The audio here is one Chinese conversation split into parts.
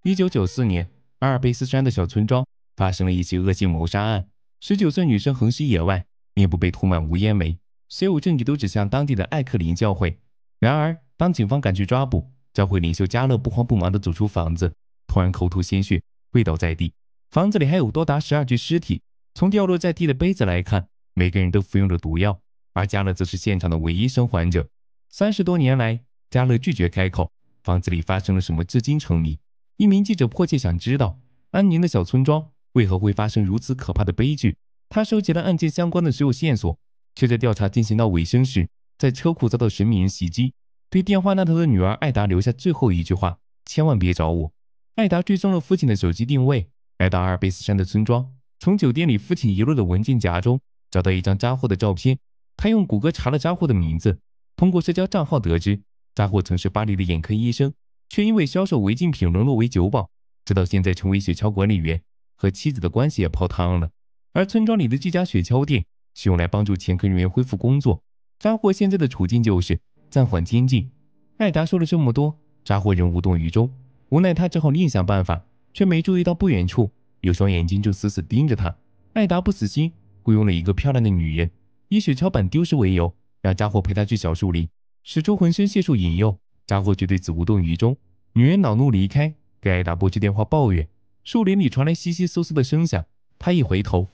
1994年，阿尔卑斯山的小村庄发生了一起恶性谋杀案，19岁女生横尸野外，面部被涂满无烟煤，所有证据都指向当地的艾克林教会。然而，当警方赶去抓捕，教会领袖加勒不慌不忙地走出房子，突然口吐鲜血，跪倒在地。房子里还有多达12具尸体，从掉落在地的杯子来看，每个人都服用了毒药，而加勒则是现场的唯一生还者。30多年来，加勒拒绝开口，房子里发生了什么至今成谜。一名记者迫切想知道，安宁的小村庄为何会发生如此可怕的悲剧。他收集了案件相关的所有线索，却在调查进行到尾声时，在车库遭到神秘人袭击，对电话那头的女儿艾达留下最后一句话：千万别找我。艾达追踪了父亲的手机定位，来到阿尔卑斯山的村庄，从酒店里父亲遗落的文件夹中找到一张扎霍的照片。他用谷歌查了扎霍的名字，通过社交账号得知，扎霍曾是巴黎的眼科医生，却因为销售违禁品沦落为酒保，直到现在成为雪橇管理员，和妻子的关系也泡汤了。而村庄里的这家雪橇店是用来帮助前科人员恢复工作。扎霍现在的处境就是暂缓监禁。艾达说了这么多，扎霍仍无动于衷，无奈他只好另想办法，却没注意到不远处有双眼睛正死死盯着他。艾达不死心，雇佣了一个漂亮的女人，以雪橇板丢失为由，让扎霍陪她去小树林，使出浑身解数引诱。扎霍却对此无动于衷。女人恼怒离开，给艾达拨去电话抱怨。树林里传来窸窸窣窣的声响，他一回头，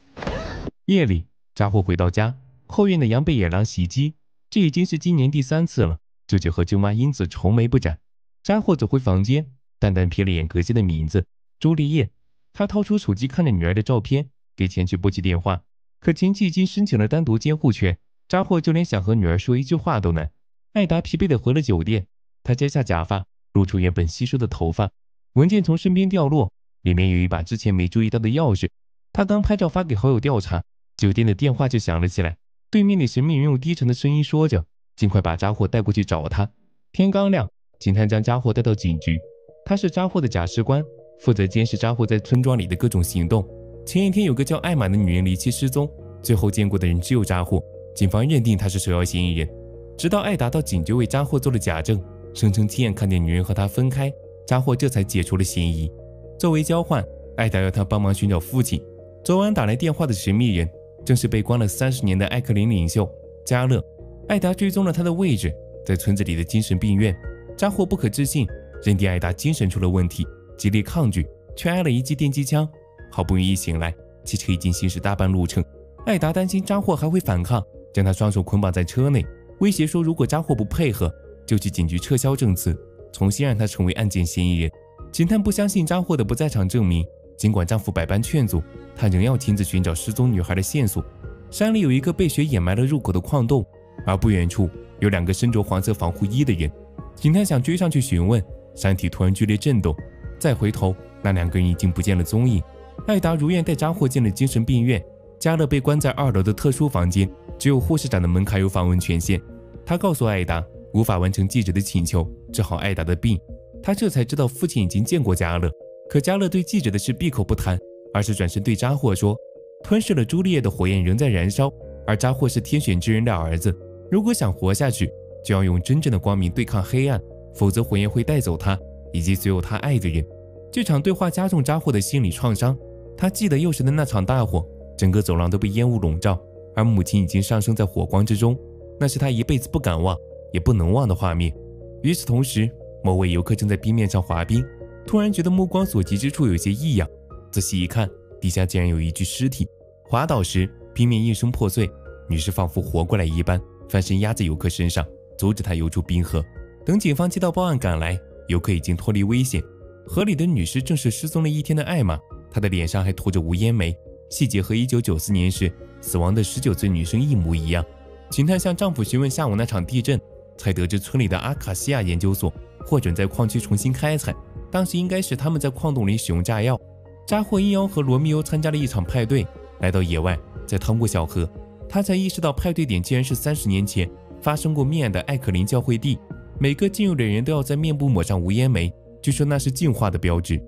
夜里扎霍回到家，后院的羊被野狼袭击，这已经是今年第3次了。舅舅和舅妈因此愁眉不展。扎霍走回房间，淡淡瞥了眼隔间的名字朱丽叶。他掏出手机看着女儿的照片，给前妻拨起电话，可前妻已经申请了单独监护权，扎霍就连想和女儿说一句话都难。艾达疲惫地回了酒店，他摘下假发，露出原本稀疏的头发。文件从身边掉落，里面有一把之前没注意到的钥匙。他刚拍照发给好友调查，酒店的电话就响了起来。对面的神秘人用低沉的声音说着，尽快把扎霍带过去找他。天刚亮，警探将扎霍带到警局，他是扎霍的假释官，负责监视扎霍在村庄里的各种行动。前一天有个叫艾玛的女人离奇失踪，最后见过的人只有扎霍，警方认定他是首要嫌疑人。直到艾达到警局为扎霍做了假证，声称亲眼看见女人和他分开，扎霍这才解除了嫌疑。作为交换，艾达要他帮忙寻找父亲。昨晚打来电话的神秘人正是被关了30年的艾克林领袖加勒。艾达追踪了他的位置，在村子里的精神病院。扎霍不可置信，认定艾达精神出了问题，极力抗拒，却挨了一记电击枪。好不容易醒来，汽车已经行驶大半路程。艾达担心扎霍还会反抗，将他双手捆绑在车内，威胁说如果扎霍不配合，就去警局撤销证词，重新让他成为案件嫌疑人。警探不相信扎霍的不在场证明，尽管丈夫百般劝阻，他仍要亲自寻找失踪女孩的线索。山里有一个被雪掩埋了入口的矿洞，而不远处有2个身着黄色防护衣的人。警探想追上去询问，山体突然剧烈震动，再回头，那2个人已经不见了踪影。艾达如愿带扎霍进了精神病院，加勒被关在2楼的特殊房间，只有护士长的门卡有访问权限。他告诉艾达无法完成记者的请求，治好艾达的病。他这才知道父亲已经见过加勒，可加勒对记者的事闭口不谈，而是转身对扎霍说，吞噬了朱丽叶的火焰仍在燃烧，而扎霍是天选之人的儿子，如果想活下去，就要用真正的光明对抗黑暗，否则火焰会带走他以及所有他爱的人。这场对话加重扎霍的心理创伤。他记得幼时的那场大火，整个走廊都被烟雾笼罩，而母亲已经上升在火光之中，那是他一辈子不敢忘也不能忘的画面。与此同时，某位游客正在冰面上滑冰，突然觉得目光所及之处有些异样，仔细一看，底下竟然有一具尸体。滑倒时，冰面应声破碎，女士仿佛活过来一般，翻身压在游客身上，阻止他游出冰河。等警方接到报案赶来，游客已经脱离危险。河里的女尸正是失踪了1天的艾玛，她的脸上还涂着无烟煤，细节和1994年时死亡的19岁女生一模一样。警探向丈夫询问下午那场地震，才得知村里的阿卡西亚研究所获准在矿区重新开采，当时应该是他们在矿洞里使用炸药。扎霍因要和罗密欧参加了一场派对，来到野外，在趟过小河，他才意识到派对点竟然是30年前发生过命案的艾克林教会地。每个进入的人都要在面部抹上无烟煤，据说那是净化的标志。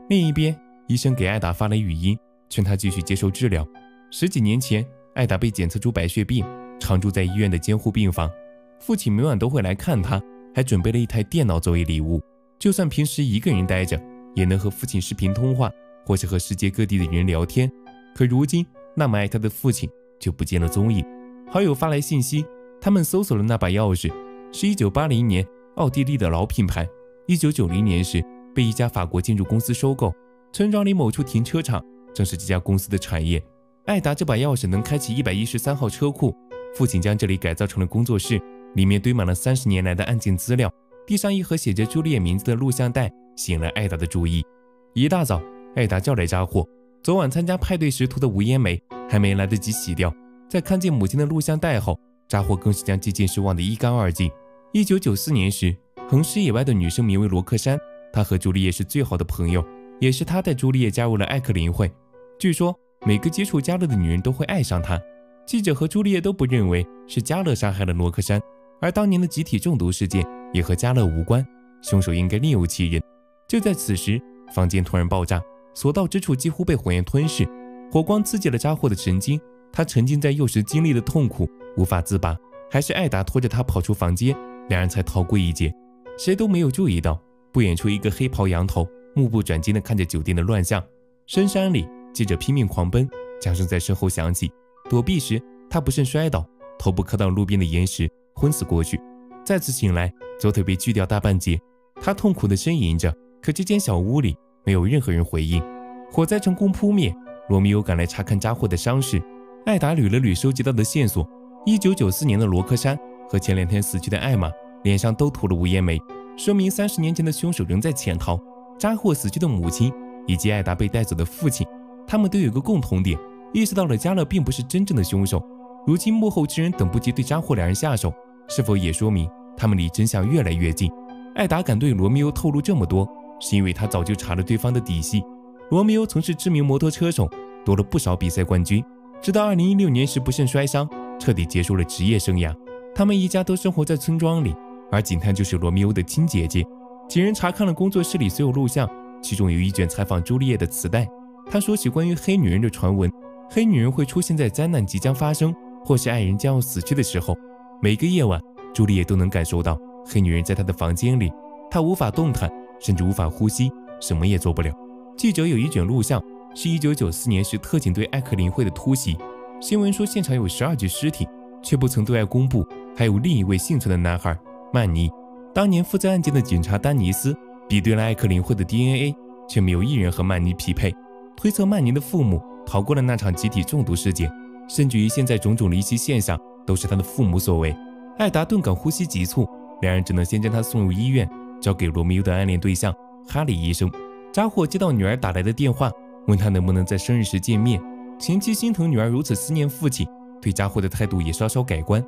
另一边，医生给艾达发来语音，劝他继续接受治疗。10几年前，艾达被检测出白血病，常住在医院的监护病房。父亲每晚都会来看他，还准备了一台电脑作为礼物。就算平时一个人待着，也能和父亲视频通话，或是和世界各地的人聊天。可如今，那么爱他的父亲就不见了踪影。好友发来信息，他们搜索了那把钥匙，是1980年奥地利的老品牌，1990年时被一家法国建筑公司收购。村庄里某处停车场正是这家公司的产业。艾达这把钥匙能开启113号车库，父亲将这里改造成了工作室，里面堆满了30年来的案件资料，地上一盒写着朱丽叶名字的录像带吸引了艾达的注意。一大早，艾达叫来扎货，昨晚参加派对时涂的无烟煤还没来得及洗掉，在看见母亲的录像带后，扎货更是将这件事忘得一干二净。1994年时，横尸野外的女生名为罗克珊，她和朱丽叶是最好的朋友，也是她带朱丽叶加入了艾克林会。据说每个接触加勒的女人都会爱上她。记者和朱丽叶都不认为是加勒杀害了罗克珊，而当年的集体中毒事件也和加勒无关，凶手应该另有其人。就在此时，房间突然爆炸，所到之处几乎被火焰吞噬，火光刺激了扎货的神经，他沉浸在幼时经历的痛苦无法自拔，还是艾达拖着他跑出房间，两人才逃过一劫。谁都没有注意到，不远处一个黑袍洋头目不转睛地看着酒店的乱象。深山里，记者拼命狂奔，枪声在身后响起，躲避时他不慎摔倒，头部磕到路边的岩石，昏死过去。再次醒来，左腿被锯掉大半截，他痛苦地呻吟着，可这间小屋里没有任何人回应。火灾成功扑灭，罗密欧赶来查看扎货的伤势。艾达捋了捋收集到的线索，1994年的罗克珊和前2天死去的艾玛脸上都涂了无烟煤，说明30年前的凶手仍在潜逃。扎货死去的母亲以及艾达被带走的父亲，他们都有个共同点，意识到了加勒并不是真正的凶手。如今幕后之人等不及对扎货两人下手，是否也说明他们离真相越来越近？艾达敢对罗密欧透露这么多，是因为他早就查了对方的底细。罗密欧曾是知名摩托车手，夺了不少比赛冠军，直到2016年时不慎摔伤，彻底结束了职业生涯。他们一家都生活在村庄里，而警探就是罗密欧的亲姐姐。几人查看了工作室里所有录像，其中有一卷采访朱丽叶的磁带。他说起关于黑女人的传闻，黑女人会出现在灾难即将发生或是爱人将要死去的时候。每个夜晚，朱丽叶都能感受到黑女人在她的房间里，她无法动弹，甚至无法呼吸，什么也做不了。记者有一卷录像，是1994年时特警对艾克林会的突袭。新闻说现场有12具尸体，却不曾对外公布还有另一位幸存的男孩曼尼。当年负责案件的警察丹尼斯比对了艾克林会的 DNA， 却没有一人和曼尼匹配，推测曼尼的父母逃过了那场集体中毒事件，甚至于现在种种离奇现象都是他的父母所为。艾达顿感呼吸急促，两人只能先将他送入医院，交给罗密欧的暗恋对象哈里医生。扎霍接到女儿打来的电话，问他能不能在生日时见面。前妻心疼女儿如此思念父亲，对扎霍的态度也稍稍改观。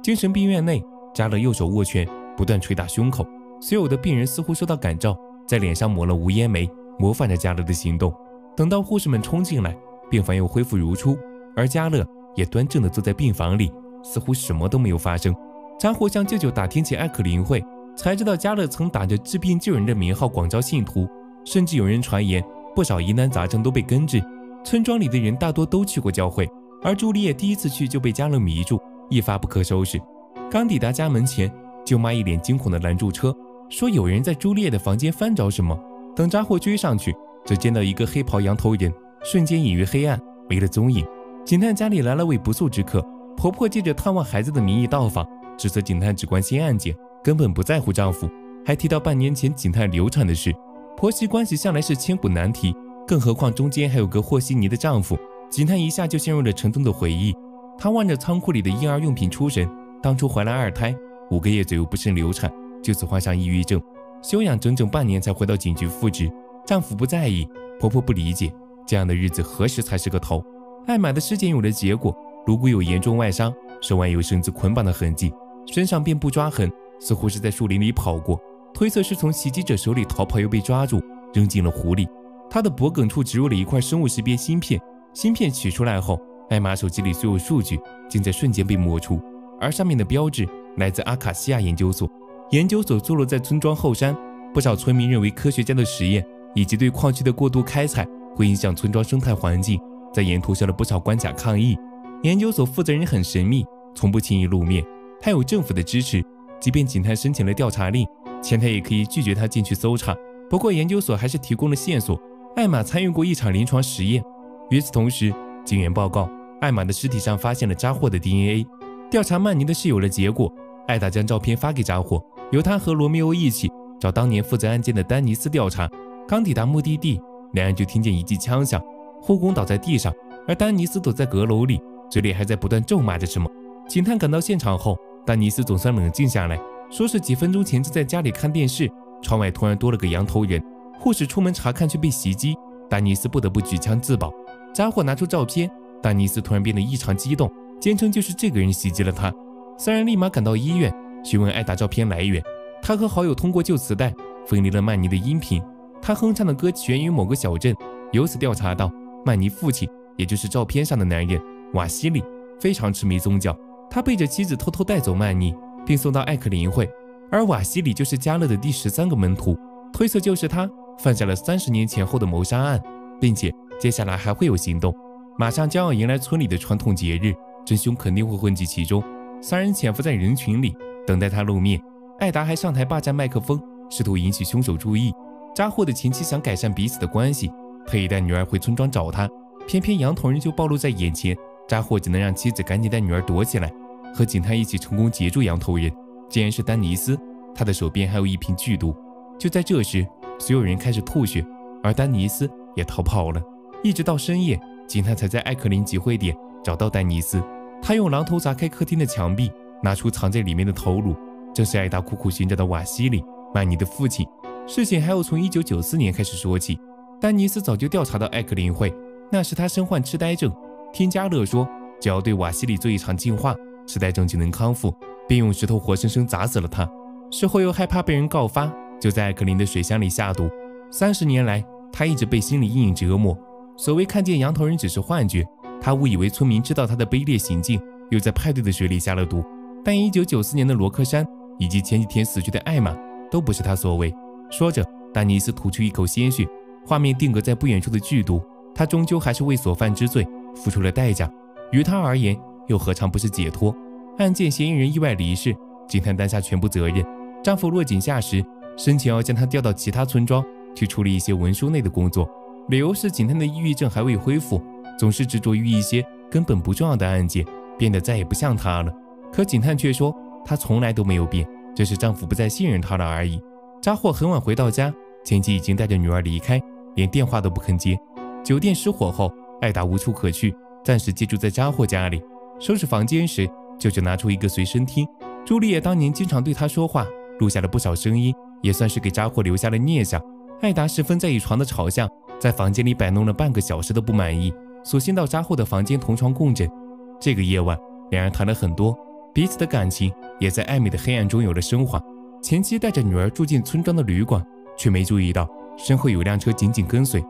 精神病院内，扎勒右手握拳，不断捶打胸口，所有的病人似乎受到感召，在脸上抹了无烟煤，模仿着加勒的行动。等到护士们冲进来，病房又恢复如初，而加勒也端正地坐在病房里，似乎什么都没有发生。扎霍向舅舅打听起艾克林会，才知道加勒曾打着治病救人的名号广招信徒，甚至有人传言不少疑难杂症都被根治。村庄里的人大多都去过教会，而朱丽叶第一次去就被加勒迷住，一发不可收拾。刚抵达家门前，舅妈一脸惊恐地拦住车，说有人在朱丽叶的房间翻找什么。等扎霍追上去，只见到一个黑袍羊头人，瞬间隐于黑暗，没了踪影。警探家里来了位不速之客，婆婆借着探望孩子的名义到访，指责警探只关心案件，根本不在乎丈夫，还提到半年前警探流产的事。婆媳关系向来是千古难题，更何况中间还有个和稀泥的丈夫。警探一下就陷入了沉重的回忆，她望着仓库里的婴儿用品出神。当初怀了2胎，5个月左右不慎流产，就此患上抑郁症，休养整整半年才回到警局复职。丈夫不在意，婆婆不理解，这样的日子何时才是个头？艾玛的尸检有了结果，颅骨有严重外伤，手腕有绳子捆绑的痕迹，身上遍布抓痕，似乎是在树林里跑过，推测是从袭击者手里逃跑又被抓住，扔进了湖里。她的脖梗处植入了一块生物识别芯片，芯片取出来后，艾玛手机里所有数据竟在瞬间被抹除，而上面的标志来自阿卡西亚研究所。研究所坐落在村庄后山，不少村民认为科学家的实验以及对矿区的过度开采会影响村庄生态环境，在沿途设了不少关卡抗议。研究所负责人很神秘，从不轻易露面，他有政府的支持，即便警探申请了调查令，前台也可以拒绝他进去搜查，不过研究所还是提供了线索，艾玛参与过一场临床实验。与此同时，警员报告，艾玛的尸体上发现了扎霍的 DNA。调查曼尼的事有了结果，艾达将照片发给扎霍，由他和罗密欧一起找当年负责案件的丹尼斯调查。刚抵达目的地，两人就听见一记枪响，护工倒在地上，而丹尼斯躲在阁楼里，嘴里还在不断咒骂着什么。警探赶到现场后，丹尼斯总算冷静下来，说是几分钟前正在家里看电视，窗外突然多了个羊头人，护士出门查看却被袭击，丹尼斯不得不举枪自保。扎霍拿出照片，丹尼斯突然变得异常激动，坚称就是这个人袭击了他。三人立马赶到医院，询问艾达照片来源。他和好友通过旧磁带分离了曼尼的音频，他哼唱的歌起源于某个小镇，由此调查到曼尼父亲，也就是照片上的男人瓦西里，非常痴迷宗教，他背着妻子偷偷带走曼尼，并送到艾克林会，而瓦西里就是加勒的第13个门徒，推测就是他犯下了30年前后的谋杀案，并且接下来还会有行动，马上将要迎来村里的传统节日，真凶肯定会混迹其中。三人潜伏在人群里，等待他露面。艾达还上台霸占麦克风，试图引起凶手注意。扎霍的前妻想改善彼此的关系，特意带女儿回村庄找他，偏偏羊头人就暴露在眼前，扎霍只能让妻子赶紧带女儿躲起来，和警探一起成功截住羊头人，竟然是丹尼斯，他的手边还有一瓶剧毒。就在这时，所有人开始吐血，而丹尼斯也逃跑了。一直到深夜，警探才在艾克林集会点找到丹尼斯，他用榔头砸开客厅的墙壁，拿出藏在里面的头颅，正是艾达苦苦寻找的瓦西里，曼尼的父亲。事情还要从1994年开始说起。丹尼斯早就调查到艾克林会，那时他身患痴呆症，听加勒说只要对瓦西里做一场净化，痴呆症就能康复，便用石头活生生砸死了他。事后又害怕被人告发，就在艾克林的水箱里下毒。30年来，他一直被心理阴影折磨。所谓看见羊头人只是幻觉，他误以为村民知道他的卑劣行径，又在派对的水里下了毒。但1994年的罗克山以及前几天死去的艾玛都不是他所为。说着，丹尼斯吐出一口鲜血，画面定格在不远处的剧毒。他终究还是为所犯之罪付出了代价，于他而言，又何尝不是解脱？案件嫌疑人意外离世，警探担下全部责任。丈夫落井下石，申请要将他调到其他村庄去处理一些文书内的工作，理由是警探的抑郁症还未恢复，总是执着于一些根本不重要的案件，变得再也不像他了。可警探却说，他从来都没有变，只是丈夫不再信任他了而已。扎霍很晚回到家，前妻已经带着女儿离开，连电话都不肯接。酒店失火后，艾达无处可去，暂时借住在扎霍家里。收拾房间时，舅舅拿出一个随身听，朱丽叶当年经常对他说话，录下了不少声音，也算是给扎霍留下了念想。艾达十分在意床的朝向，在房间里摆弄了半个小时都不满意，索性到扎霍的房间同床共枕。这个夜晚，两人谈了很多，彼此的感情也在暧昧的黑暗中有了升华。前妻带着女儿住进村庄的旅馆，却没注意到身后有辆车紧紧跟随。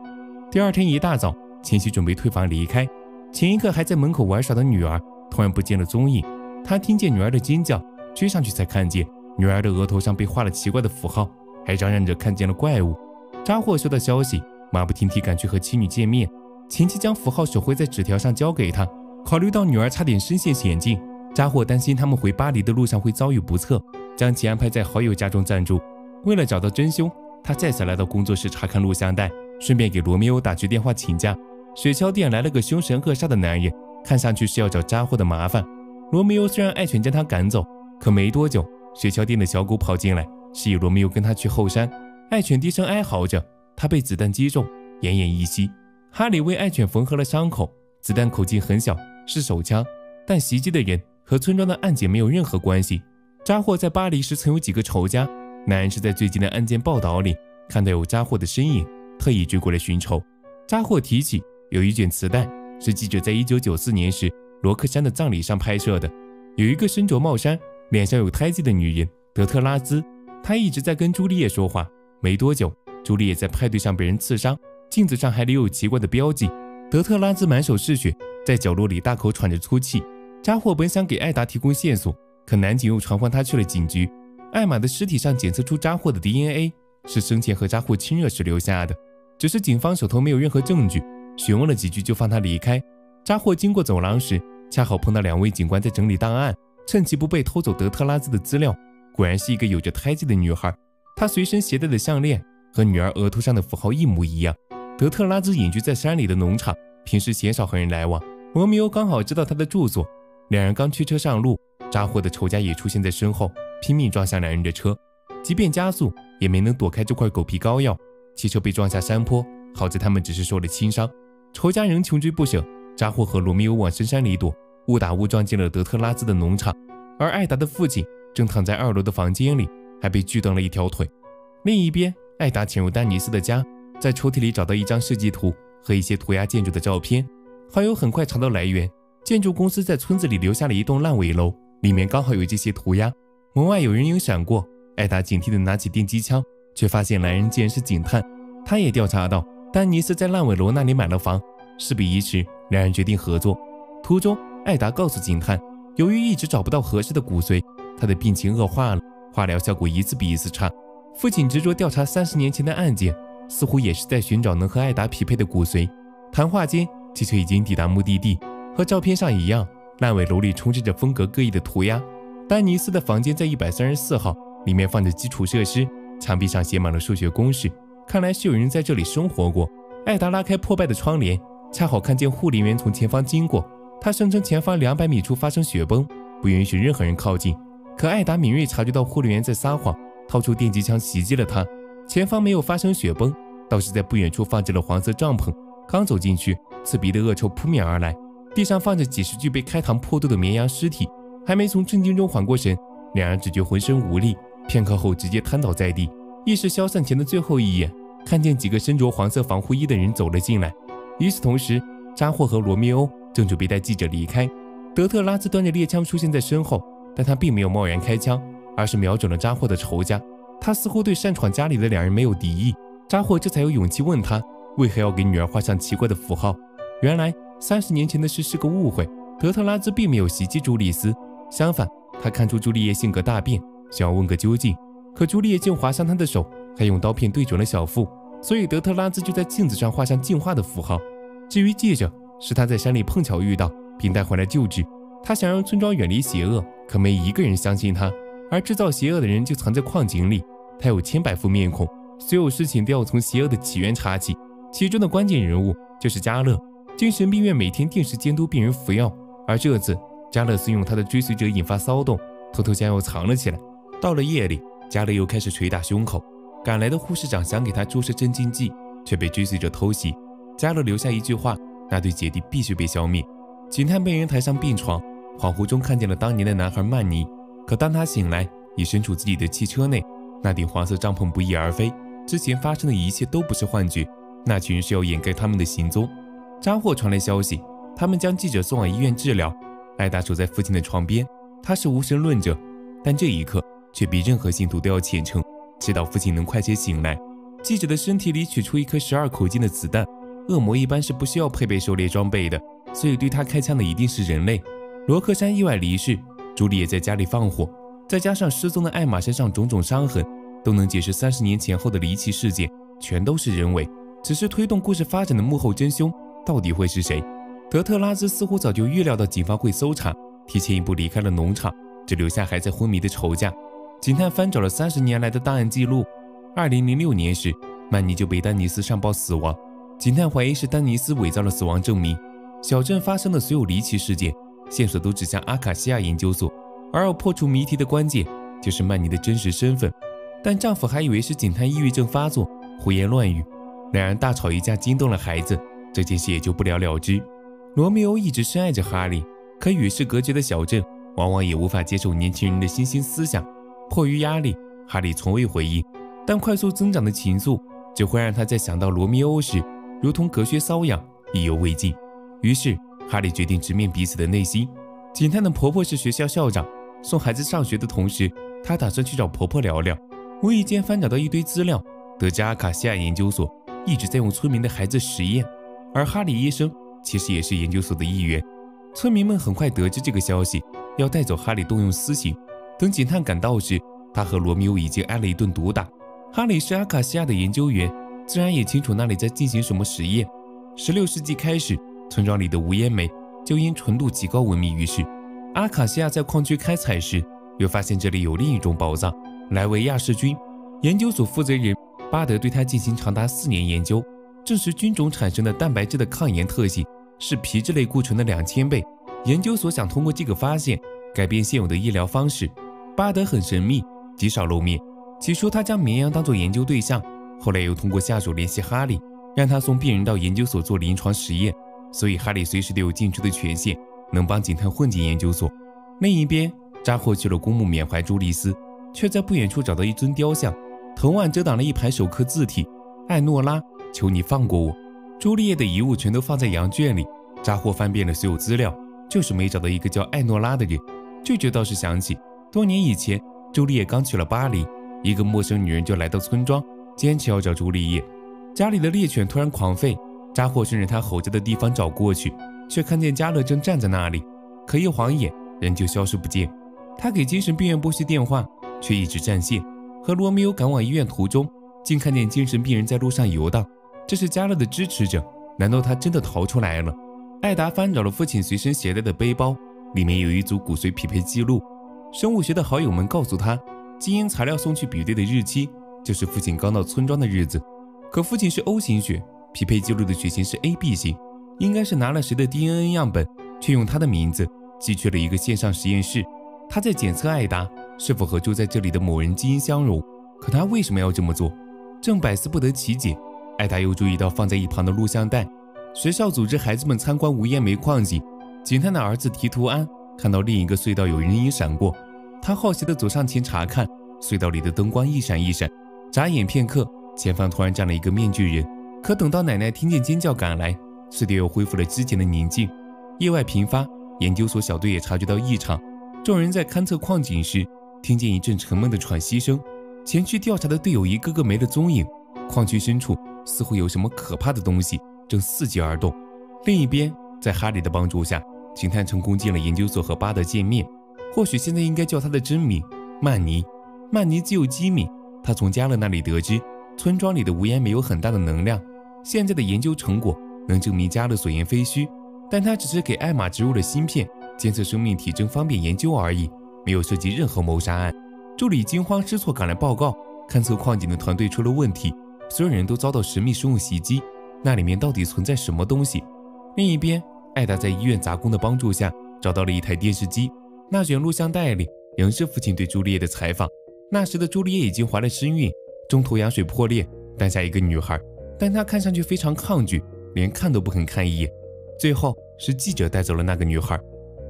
第二天一大早，前妻准备退房离开，前一刻还在门口玩耍的女儿突然不见了踪影。她听见女儿的尖叫，追上去才看见女儿的额头上被画了奇怪的符号，还嚷嚷着看见了怪物。扎霍收到消息，马不停蹄赶去和妻女见面。前妻将符号手绘在纸条上交给他。考虑到女儿差点身陷险境，扎霍担心他们回巴黎的路上会遭遇不测，将其安排在好友家中暂住。为了找到真凶，他再次来到工作室查看录像带，顺便给罗密欧打去电话请假。雪橇店来了个凶神恶煞的男人，看上去是要找扎霍的麻烦。罗密欧虽然爱犬将他赶走，可没多久，雪橇店的小狗跑进来，示意罗密欧跟他去后山。爱犬低声哀嚎着，他被子弹击中，奄奄一息。哈里为爱犬缝合了伤口，子弹口径很小，是手枪，但袭击的人和村庄的案件没有任何关系。扎霍在巴黎时曾有几个仇家，男人是在最近的案件报道里看到有扎霍的身影，特意追过来寻仇。扎霍提起有一卷磁带，是记者在1994年时罗克山的葬礼上拍摄的，有一个身着帽衫、脸上有胎记的女人德特拉兹，她一直在跟朱丽叶说话。没多久，朱丽叶在派对上被人刺伤，镜子上还留有奇怪的标记。德特拉兹满手是血，在角落里大口喘着粗气。扎霍本想给艾达提供线索，可男警又传唤他去了警局。艾玛的尸体上检测出扎霍的 DNA， 是生前和扎霍亲热时留下的，只是警方手头没有任何证据，询问了几句就放他离开。扎霍经过走廊时，恰好碰到2位警官在整理档案，趁其不备偷走德特拉兹的资料。果然是一个有着胎记的女孩，她随身携带的项链和女儿额头上的符号一模一样。德特拉兹隐居在山里的农场，平时鲜少和人来往。罗密欧刚好知道他的住所，两人刚驱车上路，扎霍的仇家也出现在身后，拼命撞向两人的车，即便加速也没能躲开这块狗皮膏药，汽车被撞下山坡，好在他们只是受了轻伤。仇家仍穷追不舍，扎霍和罗密欧往深山里躲，误打误撞进了德特拉兹的农场，而艾达的父亲正躺在2楼的房间里，还被锯断了一条腿。另一边，艾达潜入丹尼斯的家，在抽屉里找到一张设计图和一些涂鸦建筑的照片。好友很快查到来源，建筑公司在村子里留下了一栋烂尾楼，里面刚好有这些涂鸦。门外有人影闪过，艾达警惕地拿起电击枪，却发现来人竟然是警探。他也调查到丹尼斯在烂尾楼那里买了房，事不宜迟，两人决定合作。途中，艾达告诉警探，由于一直找不到合适的骨髓，他的病情恶化了，化疗效果一次比一次差。父亲执着调查30年前的案件，似乎也是在寻找能和艾达匹配的骨髓。谈话间，汽车已经抵达目的地，和照片上一样，烂尾楼里充斥着风格各异的涂鸦。丹尼斯的房间在134号，里面放着基础设施，墙壁上写满了数学公式，看来是有人在这里生活过。艾达拉开破败的窗帘，恰好看见护理员从前方经过，他声称前方200米处发生雪崩，不允许任何人靠近。可艾达敏锐察觉到护理员在撒谎，掏出电击枪袭击了他。前方没有发生雪崩，倒是在不远处放置了黄色帐篷。刚走进去，刺鼻的恶臭扑面而来，地上放着几十具被开膛破肚的绵羊尸体。还没从震惊中缓过神，两人只觉浑身无力，片刻后直接瘫倒在地。意识消散前的最后一眼，看见几个身着黄色防护衣的人走了进来。与此同时，扎霍和罗密欧正准备带记者离开。德特拉兹端着猎枪出现在身后，但他并没有贸然开枪，而是瞄准了扎霍的仇家。他似乎对擅闯家里的两人没有敌意，扎霍这才有勇气问他为何要给女儿画上奇怪的符号。原来30年前的事是个误会，德特拉兹并没有袭击朱丽斯，相反，他看出朱丽叶性格大变，想要问个究竟。可朱丽叶竟划伤他的手，还用刀片对准了小腹，所以德特拉兹就在镜子上画上进化的符号。至于记者，是他在山里碰巧遇到，并带回来救治。他想让村庄远离邪恶，可没一个人相信他，而制造邪恶的人就藏在矿井里。他有千百副面孔，所有事情都要从邪恶的起源查起，其中的关键人物就是加勒。精神病院每天定时监督病人服药，而这次加勒怂恿他的追随者引发骚动，偷偷将药藏了起来。到了夜里，加勒又开始捶打胸口，赶来的护士长想给他注射镇静剂，却被追随者偷袭。加勒留下一句话，那对姐弟必须被消灭。警探被人抬上病床，恍惚中看见了当年的男孩曼尼，可当他醒来，已身处自己的汽车内，那顶黄色帐篷不翼而飞。之前发生的一切都不是幻觉，那群人是要掩盖他们的行踪。扎霍传来消息，他们将记者送往医院治疗。艾达守在父亲的床边，他是无神论者，但这一刻却比任何信徒都要虔诚，祈祷父亲能快些醒来。记者的身体里取出一颗12口径的子弹，恶魔一般是不需要配备狩猎装备的，所以对他开枪的一定是人类。罗克山意外离世，朱莉也在家里放火，再加上失踪的艾玛身上种种伤痕，都能解释30年前后的离奇事件全都是人为。只是推动故事发展的幕后真凶到底会是谁？德特拉兹似乎早就预料到警方会搜查，提前一步离开了农场，只留下还在昏迷的仇家。警探翻找了30年来的档案记录，2006年时，曼尼就被丹尼斯上报死亡。警探怀疑是丹尼斯伪造了死亡证明。小镇发生的所有离奇事件，线索都指向阿卡西亚研究所，而要破除谜题的关键就是曼尼的真实身份。但丈夫还以为是警探抑郁症发作，胡言乱语，两人大吵一架，惊动了孩子，这件事也就不了了之。罗密欧一直深爱着哈利，可与世隔绝的小镇往往也无法接受年轻人的新兴思想。迫于压力，哈利从未回应，但快速增长的情愫只会让他在想到罗密欧时，如同隔靴搔痒，意犹未尽。于是哈利决定直面彼此的内心。警探的婆婆是学校校长，送孩子上学的同时，他打算去找婆婆聊聊。无意间翻找到一堆资料，得知阿卡西亚研究所一直在用村民的孩子实验，而哈里医生其实也是研究所的一员。村民们很快得知这个消息，要带走哈里动用私刑。等警探赶到时，他和罗密欧已经挨了一顿毒打。哈里是阿卡西亚的研究员，自然也清楚那里在进行什么实验。16世纪开始，村庄里的无烟煤就因纯度极高闻名于世。阿卡西亚在矿区开采时，又发现这里有另一种宝藏——莱维亚氏菌。研究所负责人巴德对他进行长达4年研究，证实菌种产生的蛋白质的抗炎特性是皮质类固醇的2000倍。研究所想通过这个发现改变现有的医疗方式。巴德很神秘，极少露面。起初他将绵羊当作研究对象，后来又通过下属联系哈利，让他送病人到研究所做临床实验，所以哈利随时都有进出的权限，能帮警探混进研究所。另一边，扎霍去了公墓缅怀朱丽斯，却在不远处找到一尊雕像，藤蔓遮挡了一排手刻字体：艾诺拉，求你放过我。朱丽叶的遗物全都放在羊圈里，扎霍翻遍了所有资料，就是没找到一个叫艾诺拉的人。这就倒是想起多年以前，朱丽叶刚去了巴黎，一个陌生女人就来到村庄，坚持要找朱丽叶。家里的猎犬突然狂吠，扎霍顺着他吼着的地方找过去，却看见加勒正站在那里，可一晃眼人就消失不见。他给精神病院拨去电话，却一直占线。和罗密欧赶往医院途中，竟看见精神病人在路上游荡，这是加勒的支持者。难道他真的逃出来了？艾达翻找了父亲随身携带的背包，里面有一组骨髓匹配记录。生物学的好友们告诉他，基因材料送去比对的日期就是父亲刚到村庄的日子。可父亲是 O 型血，匹配记录的血型是 AB 型，应该是拿了谁的 DNA 样本，却用他的名字寄去了一个线上实验室。他在检测艾达是否和住在这里的某人基因相容，可他为什么要这么做？正百思不得其解，艾达又注意到放在一旁的录像带。学校组织孩子们参观无烟煤矿井，警探的儿子提图安看到另一个隧道有人影闪过，他好奇地走上前查看，隧道里的灯光一闪一闪，眨眼片刻，前方突然站了一个面具人。可等到奶奶听见尖叫赶来，隧道又恢复了之前的宁静。意外频发，研究所小队也察觉到异常。众人在勘测矿井时，听见一阵沉闷的喘息声。前去调查的队友一个个没了踪影，矿区深处似乎有什么可怕的东西正伺机而动。另一边，在哈利的帮助下，警探成功进了研究所和巴德见面。或许现在应该叫他的真名曼尼。曼尼自幼机敏，他从加勒那里得知村庄里的无烟煤有很大的能量，现在的研究成果能证明加勒所言非虚，但他只是给艾玛植入了芯片，监测生命体征方便研究而已，没有涉及任何谋杀案。助理惊慌失措赶来报告，勘测矿井的团队出了问题，所有人都遭到神秘生物袭击，那里面到底存在什么东西？另一边，艾达在医院杂工的帮助下找到了一台电视机，那卷录像带里仍是父亲对朱丽叶的采访。那时的朱丽叶已经怀了身孕，中途羊水破裂，诞下一个女孩，但她看上去非常抗拒，连看都不肯看一眼。最后是记者带走了那个女孩。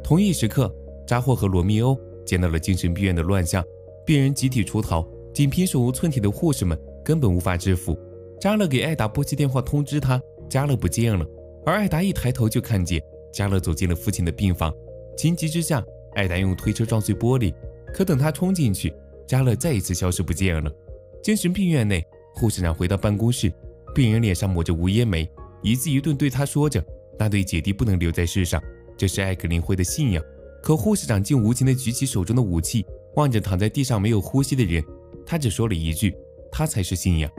同一时刻，扎霍和罗密欧见到了精神病院的乱象，病人集体出逃，仅凭手无寸铁的护士们根本无法制服。扎勒给艾达拨起电话通知他，加勒不见了。而艾达一抬头就看见加勒走进了父亲的病房。情急之下，艾达用推车撞碎玻璃，可等他冲进去，加勒再一次消失不见了。精神病院内，护士长回到办公室，病人脸上抹着无烟煤，一字一顿对他说着，那对姐弟不能留在世上，这是艾克林会的信仰。可护士长竟无情地举起手中的武器，望着躺在地上没有呼吸的人，他只说了一句，他才是信仰。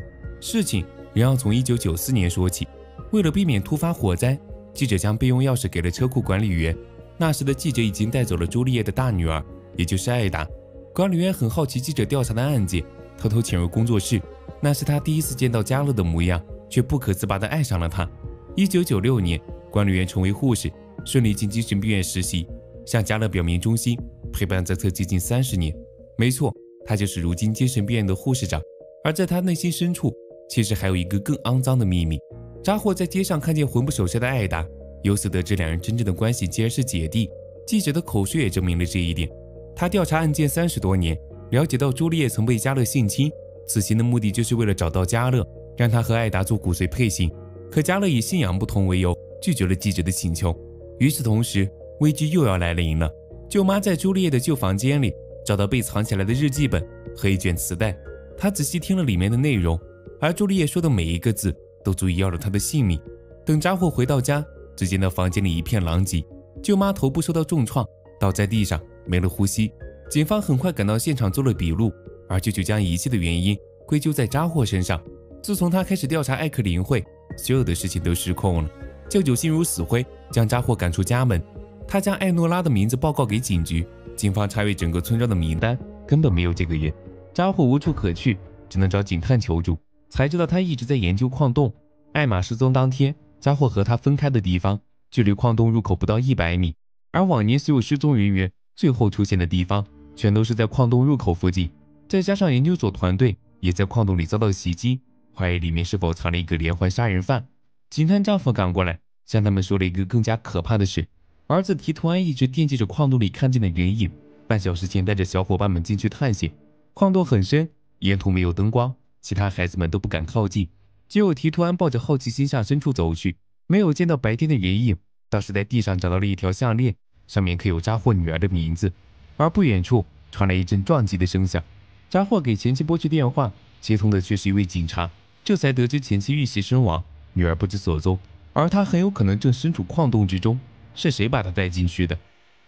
事情仍要从1994年说起。为了避免突发火灾，记者将备用钥匙给了车库管理员。那时的记者已经带走了朱丽叶的大女儿，也就是艾达。管理员很好奇记者调查的案件，偷偷潜入工作室。那是他第一次见到加勒的模样，却不可自拔地爱上了他。1996年，管理员成为护士，顺利进精神病院实习，向加勒表明忠心，陪伴在侧接近30年。没错，他就是如今精神病院的护士长。而在他内心深处，其实还有一个更肮脏的秘密。扎霍在街上看见魂不守舍的艾达，由此得知两人真正的关系竟然是姐弟。记者的口述也证明了这一点。他调查案件30多年，了解到朱丽叶曾被加勒性侵，此行的目的就是为了找到加勒，让他和艾达做骨髓配型。可加勒以信仰不同为由，拒绝了记者的请求。与此同时，危机又要来临了。舅妈在朱丽叶的旧房间里找到被藏起来的日记本和一卷磁带，她仔细听了里面的内容，而朱丽叶说的每一个字都足以要了他的性命。等扎霍回到家，只见到房间里一片狼藉，舅妈头部受到重创，倒在地上没了呼吸。警方很快赶到现场做了笔录，而舅舅将一切的原因归咎在扎霍身上。自从他开始调查艾克林会，所有的事情都失控了。舅舅心如死灰，将扎霍赶出家门。他将艾诺拉的名字报告给警局，警方查阅整个村庄的名单，根本没有这个人。扎霍无处可去，只能找警探求助。才知道他一直在研究矿洞。艾玛失踪当天，家伙和他分开的地方距离矿洞入口不到100米，而往年所有失踪人员最后出现的地方，全都是在矿洞入口附近。再加上研究所团队也在矿洞里遭到袭击，怀疑里面是否藏了一个连环杀人犯。警探丈夫赶过来，向他们说了一个更加可怕的事：儿子提图安一直惦记着矿洞里看见的人影，半小时前带着小伙伴们进去探险。矿洞很深，沿途没有灯光，其他孩子们都不敢靠近。只有提图安抱着好奇心向深处走去，没有见到白天的人影，倒是在地上找到了一条项链，上面刻有扎霍女儿的名字。而不远处传来一阵撞击的声响，扎霍给前妻拨去电话，接通的却是一位警察，这才得知前妻遇袭身亡，女儿不知所踪，而他很有可能正身处矿洞之中。是谁把他带进去的？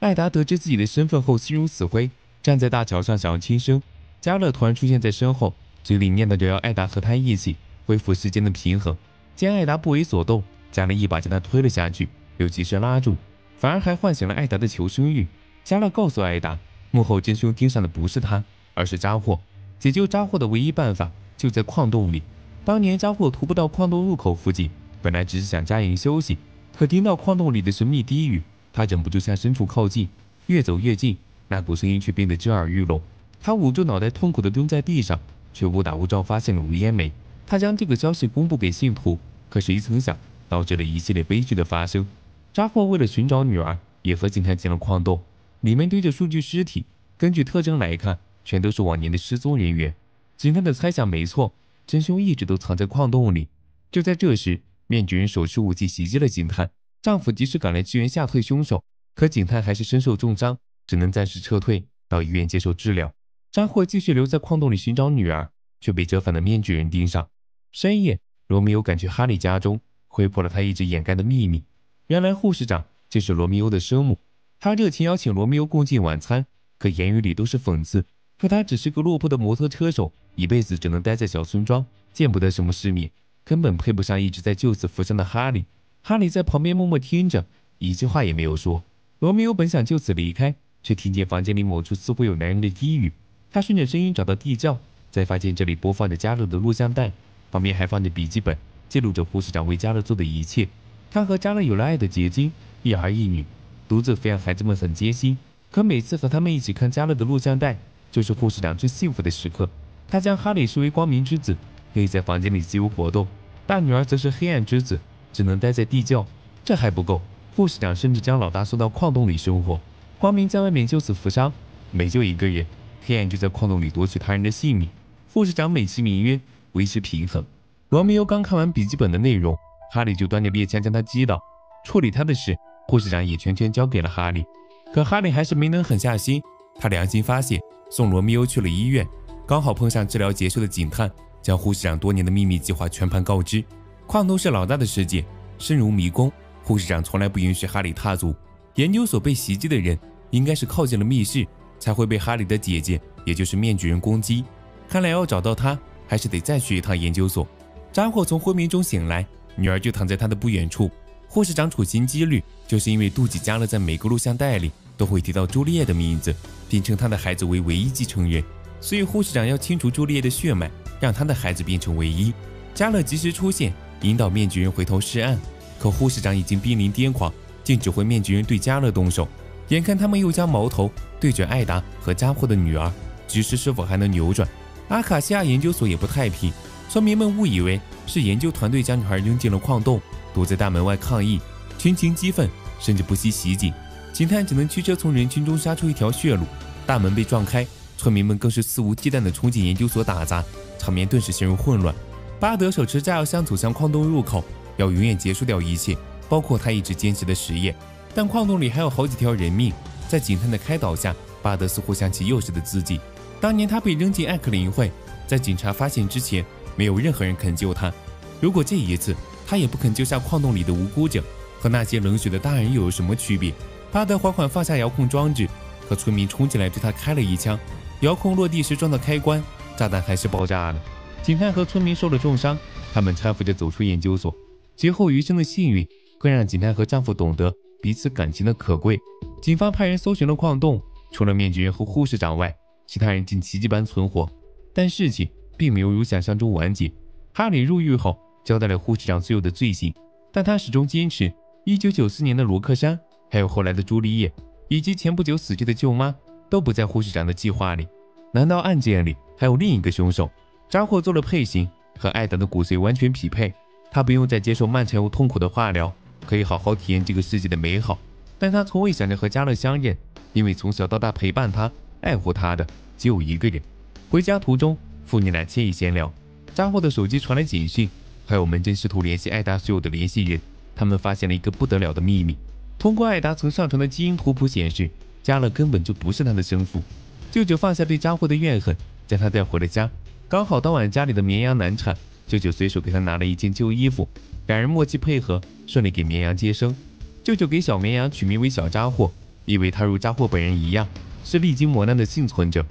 艾达得知自己的身份后心如死灰，站在大桥上想要轻生。加勒突然出现在身后，嘴里念叨着要艾达和他一起恢复世间的平衡。见艾达不为所动，加勒一把将他推了下去，又及时拉住，反而还唤醒了艾达的求生欲。加勒告诉艾达，幕后真凶盯上的不是他，而是扎霍。解救扎霍的唯一办法就在矿洞里。当年扎霍徒步到矿洞入口附近，本来只是想扎营休息，可听到矿洞里的神秘低语，他忍不住向深处靠近。越走越近，那股声音却变得震耳欲聋。他捂住脑袋，痛苦地蹲在地上，却误打误撞发现了无烟煤。他将这个消息公布给信徒，可谁曾想，导致了一系列悲剧的发生。扎霍为了寻找女儿，也和警探进了矿洞，里面堆着数具尸体，根据特征来看，全都是往年的失踪人员。警探的猜想没错，真凶一直都藏在矿洞里。就在这时，面具人手持武器袭击了警探，丈夫及时赶来支援吓退凶手，可警探还是身受重伤，只能暂时撤退到医院接受治疗。扎霍继续留在矿洞里寻找女儿，却被折返的面具人盯上。深夜，罗密欧赶去哈利家中，窥破了他一直掩盖的秘密。原来护士长就是罗密欧的生母，他热情邀请罗密欧共进晚餐，可言语里都是讽刺，说他只是个落魄的摩托车手，一辈子只能待在小村庄，见不得什么世面，根本配不上一直在救死扶伤的哈利。哈利在旁边默默听着，一句话也没有说。罗密欧本想就此离开，却听见房间里某处似乎有男人的低语。他顺着声音找到地窖，才发现这里播放着加勒的录像带，旁边还放着笔记本，记录着护士长为加勒做的一切。他和加勒有了爱的结晶，一儿一女，独自抚养孩子们很艰辛，可每次和他们一起看加勒的录像带，就是护士长最幸福的时刻。他将哈利视为光明之子，可以在房间里自由活动，大女儿则是黑暗之子，只能待在地窖。这还不够，护士长甚至将老大送到矿洞里生活。光明在外面救死扶伤，每救一个人，黑暗就在矿洞里夺取他人的性命。护士长美其名曰维持平衡。罗密欧刚看完笔记本的内容，哈利就端着猎枪将他击倒。处理他的事，护士长也全权交给了哈利。可哈利还是没能狠下心，他良心发现，送罗密欧去了医院，刚好碰上治疗结束的警探，将护士长多年的秘密计划全盘告知。矿洞是老大的世界，深如迷宫，护士长从来不允许哈利踏足。研究所被袭击的人，应该是靠近了密室，才会被哈利的姐姐，也就是面具人攻击。看来要找到他，还是得再去一趟研究所。扎霍从昏迷中醒来，女儿就躺在他的不远处。护士长处心积虑，就是因为妒忌加勒在每个录像带里都会提到朱丽叶的名字，并称他的孩子为唯一继承人，所以护士长要清除朱丽叶的血脉，让他的孩子变成唯一。加勒及时出现，引导面具人回头是岸，可护士长已经濒临癫狂，竟指挥面具人对加勒动手。眼看他们又将矛头对准艾达和扎霍的女儿，局势是否还能扭转？阿卡西亚研究所也不太平，村民们误以为是研究团队将女孩扔进了矿洞，躲在大门外抗议，群情激愤，甚至不惜袭警。警探只能驱车从人群中杀出一条血路，大门被撞开，村民们更是肆无忌惮地冲进研究所打砸，场面顿时陷入混乱。巴德手持炸药箱走向矿洞入口，要永远结束掉一切，包括他一直坚持的实验。但矿洞里还有好几条人命，在警探的开导下，巴德似乎想起幼时的自己。当年他被扔进艾克林会，在警察发现之前，没有任何人肯救他。如果这一次他也不肯救下矿洞里的无辜者，和那些冷血的大人又有什么区别？巴德缓缓放下遥控装置，可村民冲进来对他开了一枪，遥控落地时撞到开关，炸弹还是爆炸了。警探和村民受了重伤，他们搀扶着走出研究所。劫后余生的幸运，更让警探和丈夫懂得彼此感情的可贵。警方派人搜寻了矿洞，除了面具人和护士长外，其他人竟奇迹般存活。但事情并没有如想象中完结。哈里入狱后交代了护士长所有的罪行，但他始终坚持1994年的罗克珊，还有后来的朱丽叶，以及前不久死去的舅妈都不在护士长的计划里。难道案件里还有另一个凶手？扎霍做了配型，和艾达的骨髓完全匹配，他不用再接受漫长又痛苦的化疗，可以好好体验这个世界的美好。但他从未想着和嘉乐相认，因为从小到大陪伴他、爱护他的只有一个人。回家途中，父女俩惬意闲聊，扎霍的手机传来简讯，还有门诊试图联系艾达所有的联系人。他们发现了一个不得了的秘密，通过艾达曾上传的基因图谱显示，嘉乐根本就不是他的生父。舅舅放下对扎霍的怨恨，将他带回了家。刚好当晚家里的绵羊难产，舅舅随手给他拿了一件旧衣服，两人默契配合，顺利给绵羊接生。舅舅给小绵羊取名为小扎霍，因为他如扎霍本人一样，是历经磨难的幸存者。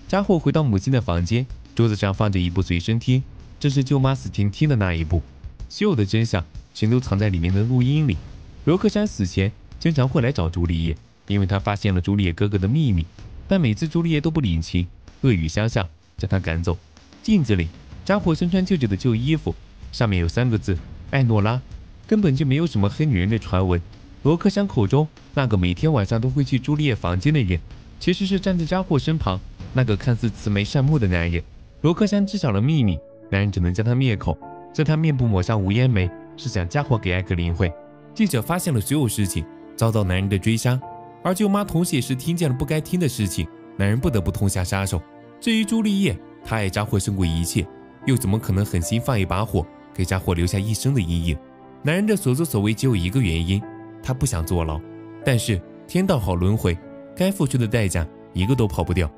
扎霍回到母亲的房间，桌子上放着一部随身听，这是舅妈死前听的那一部。所有的真相全都藏在里面的录音里。罗克珊死前经常会来找朱丽叶，因为他发现了朱丽叶哥哥的秘密，但每次朱丽叶都不领情，恶语相向，将他赶走。镜子里，扎霍身穿舅舅的旧衣服，上面有3个字：艾诺拉。根本就没有什么黑女人的传闻。罗克珊口中那个每天晚上都会去朱丽叶房间的人，其实是站在扎霍身旁那个看似慈眉善目的男人。罗克珊知晓了秘密，男人只能将他灭口，在他面部抹上无烟煤，是想嫁祸给艾克林会。记者发现了所有事情，遭到男人的追杀，而舅妈同时也是听见了不该听的事情，男人不得不痛下杀手。至于朱丽叶，她爱扎霍胜过一切，又怎么可能狠心放一把火，给扎霍留下一生的阴影？男人的所作所为只有一个原因，他不想坐牢。但是天道好轮回，该付出的代价一个都跑不掉。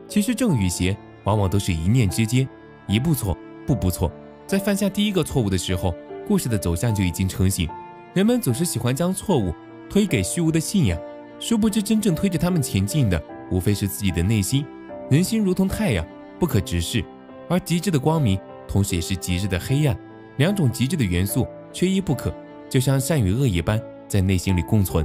其实正与邪往往都是一念之间，一步错，步步错。在犯下第一个错误的时候，故事的走向就已经成型。人们总是喜欢将错误推给虚无的信仰，殊不知真正推着他们前进的，无非是自己的内心。人心如同太阳，不可直视，而极致的光明同时也是极致的黑暗，两种极致的元素缺一不可，就像善与恶一般，在内心里共存。